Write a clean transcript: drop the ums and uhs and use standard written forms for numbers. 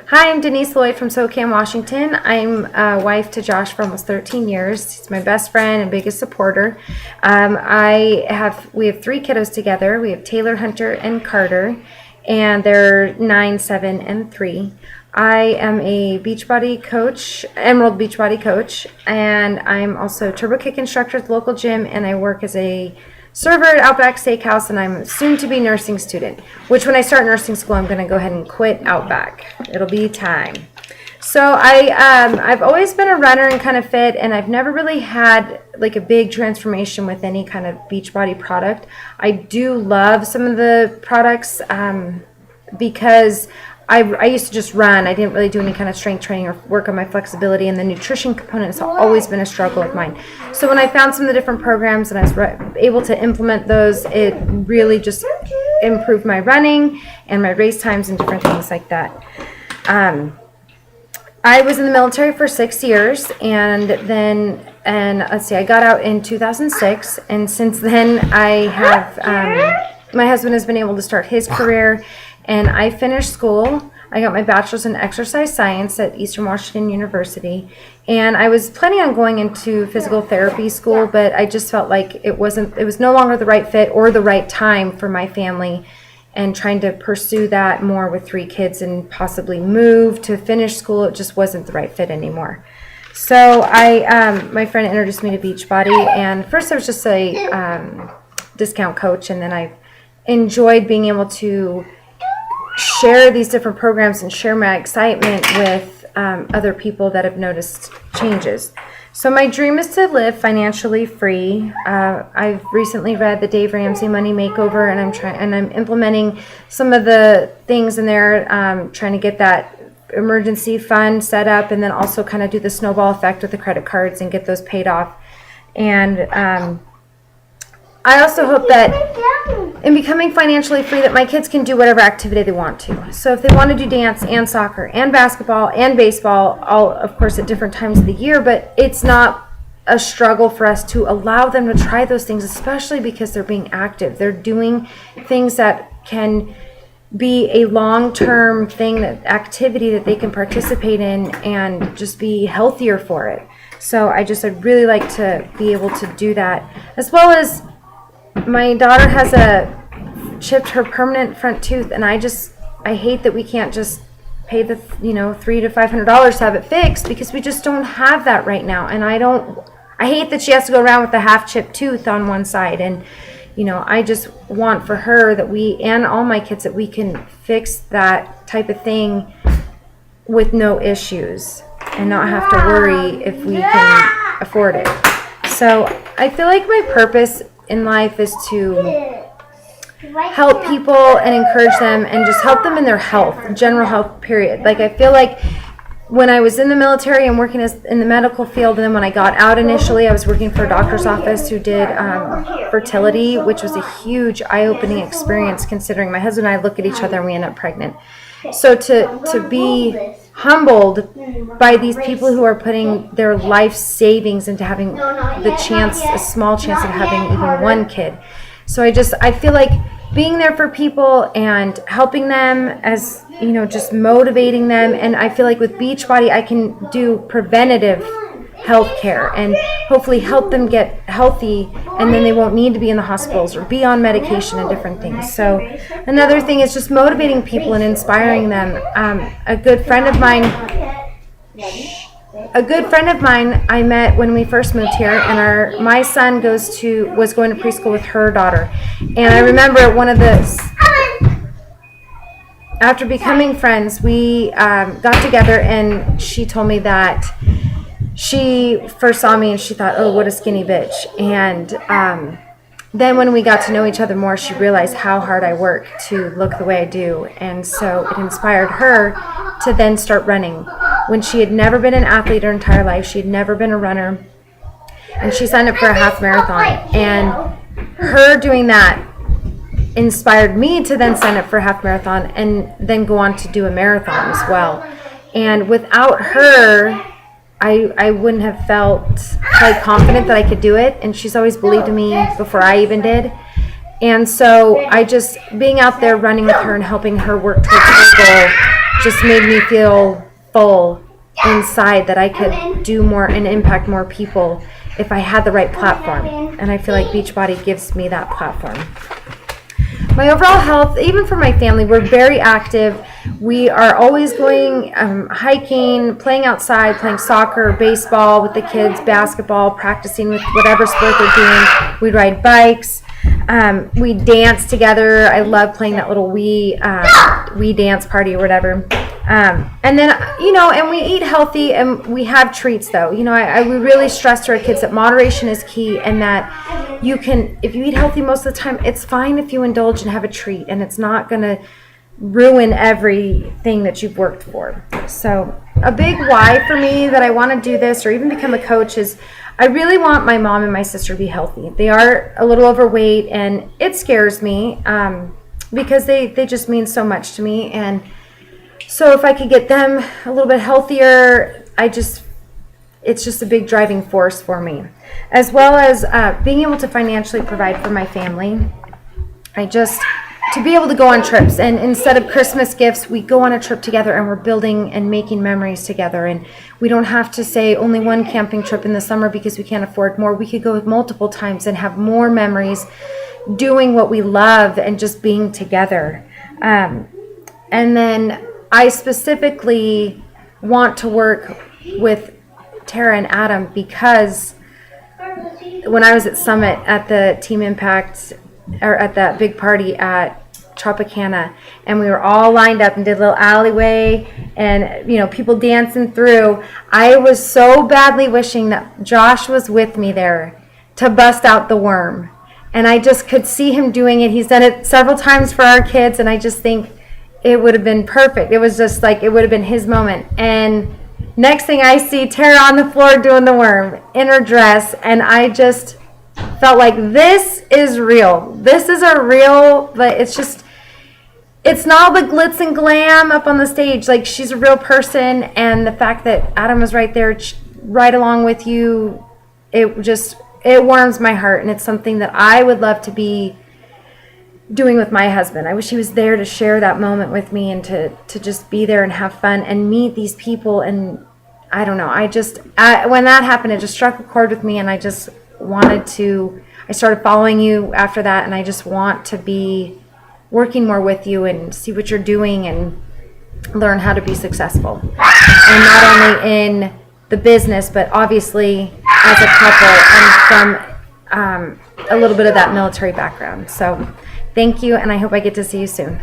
Hi, I'm Denise Lloyd from Spokane, Washington. I'm a wife to Josh for almost 13 years. He's my best friend and biggest supporter. We have three kiddos together. We have Taylor, Hunter, and Carter, and they're 9, 7, and 3. I am a Beachbody coach, Emerald Beachbody coach, and I'm also a turbo kick instructor at the local gym, and I work as a server at Outback Steakhouse, and I'm a soon-to-be nursing student, which when I start nursing school, I'm going to go ahead and quit Outback. It'll be time. So I've always been a runner and kind of fit, and I've never really had like a big transformation with any kind of Beachbody product. I do love some of the products because I used to just run. I didn't really do any kind of strength training or work on my flexibility, and the nutrition component has always been a struggle of mine. So when I found some of the different programs and I was able to implement those, it really just improved my running and my race times and different things like that. I was in the military for 6 years, and I got out in 2006, and since then I have my husband has been able to start his career. And I finished school. I got my bachelor's in exercise science at Eastern Washington University. And I was planning on going into physical therapy school, but I just felt like it was no longer the right fit or the right time for my family, and trying to pursue that more with 3 kids and possibly move to finish school. It just wasn't the right fit anymore. So my friend introduced me to Beachbody, and first I was just a discount coach, and then I enjoyed being able to share these different programs and share my excitement with other people that have noticed changes. So my dream is to live financially free. I've recently read the Dave Ramsey Money Makeover, and I'm implementing some of the things in there, trying to get that emergency fund set up, and then also kind of do the snowball effect with the credit cards and get those paid off. And I also hope that in becoming financially free, that my kids can do whatever activity they want to. So if they want to do dance and soccer and basketball and baseball, all of course at different times of the year, but it's not a struggle for us to allow them to try those things, especially because they're being active. They're doing things that can be a long-term thing, that activity that they can participate in and just be healthier for it. So I'd really like to be able to do that, as well as my daughter has chipped her permanent front tooth, and I hate that we can't just pay the $300 to $500 to have it fixed, because we just don't have that right now. And I hate that she has to go around with a half chipped tooth on one side. And I just want for her that we, and all my kids, that we can fix that type of thing with no issues and not have to worry if we can afford it. So I feel like my purpose in life is to help people and encourage them and just help them in their health, general health, period. Like, I feel like when I was in the military and working in the medical field, and then when I got out initially, I was working for a doctor's office who did fertility, which was a huge eye-opening experience, considering my husband and I look at each other and we end up pregnant. So to be humbled by these people who are putting their life savings into having a small chance of having even one kid. So I feel like being there for people and helping them, as just motivating them. And I feel like with Beachbody, I can do preventative health care and hopefully help them get healthy, and then they won't need to be in the hospitals or be on medication and different things. So another thing is just motivating people and inspiring them. A good friend of mine I met when we first moved here, and my son was going to preschool with her daughter. And I remember after becoming friends, we got together, and she told me that she first saw me and she thought, oh, what a skinny bitch. And then when we got to know each other more, she realized how hard I work to look the way I do. And so it inspired her to then start running. When she had never been an athlete her entire life, she had never been a runner, and she signed up for a half marathon. And her doing that inspired me to then sign up for a half marathon and then go on to do a marathon as well. And without her, I wouldn't have felt quite confident that I could do it, and she's always believed in me before I even did. And so being out there running with her and helping her work towards her goal, just made me feel full inside, that I could do more and impact more people if I had the right platform. And I feel like Beachbody gives me that platform. My overall health, even for my family, we're very active. We are always going hiking, playing outside, playing soccer, baseball with the kids, basketball, practicing with whatever sport they're doing. We ride bikes. We dance together. I love playing that little Wii dance party or whatever. And then, and we eat healthy, and we have treats though. We really stress to our kids that moderation is key, and that if you eat healthy most of the time, it's fine if you indulge and have a treat, and it's not going to ruin everything that you've worked for. So a big why for me that I want to do this or even become a coach is I really want my mom and my sister to be healthy. They are a little overweight, and it scares me because they just mean so much to me. And so if I could get them a little bit healthier, it's just a big driving force for me. As well as being able to financially provide for my family. To be able to go on trips, and instead of Christmas gifts, we go on a trip together, and we're building and making memories together. And we don't have to say only one camping trip in the summer because we can't afford more. We could go multiple times and have more memories doing what we love and just being together. And then I specifically want to work with Tara and Adam because when I was at Summit at the Team Impact, or at that big party at Tropicana, and we were all lined up and did a little alleyway and people dancing through, I was so badly wishing that Josh was with me there to bust out the worm. And I just could see him doing it. He's done it several times for our kids, and I just think it would have been perfect. It was just like it would have been his moment. And next thing I see Tara on the floor doing the worm in her dress, and I just felt like this is real. This is a real, but it's not the glitz and glam up on the stage. Like, she's a real person, and the fact that Adam was right there, right along with you, it warms my heart, and it's something that I would love to be doing with my husband. I wish he was there to share that moment with me and to just be there and have fun and meet these people. And I don't know, when that happened, it just struck a chord with me, and I just I started following you after that, and I just want to be working more with you and see what you're doing and learn how to be successful. And not only in the business, but obviously as a couple, and from a little bit of that military background. So thank you, and I hope I get to see you soon.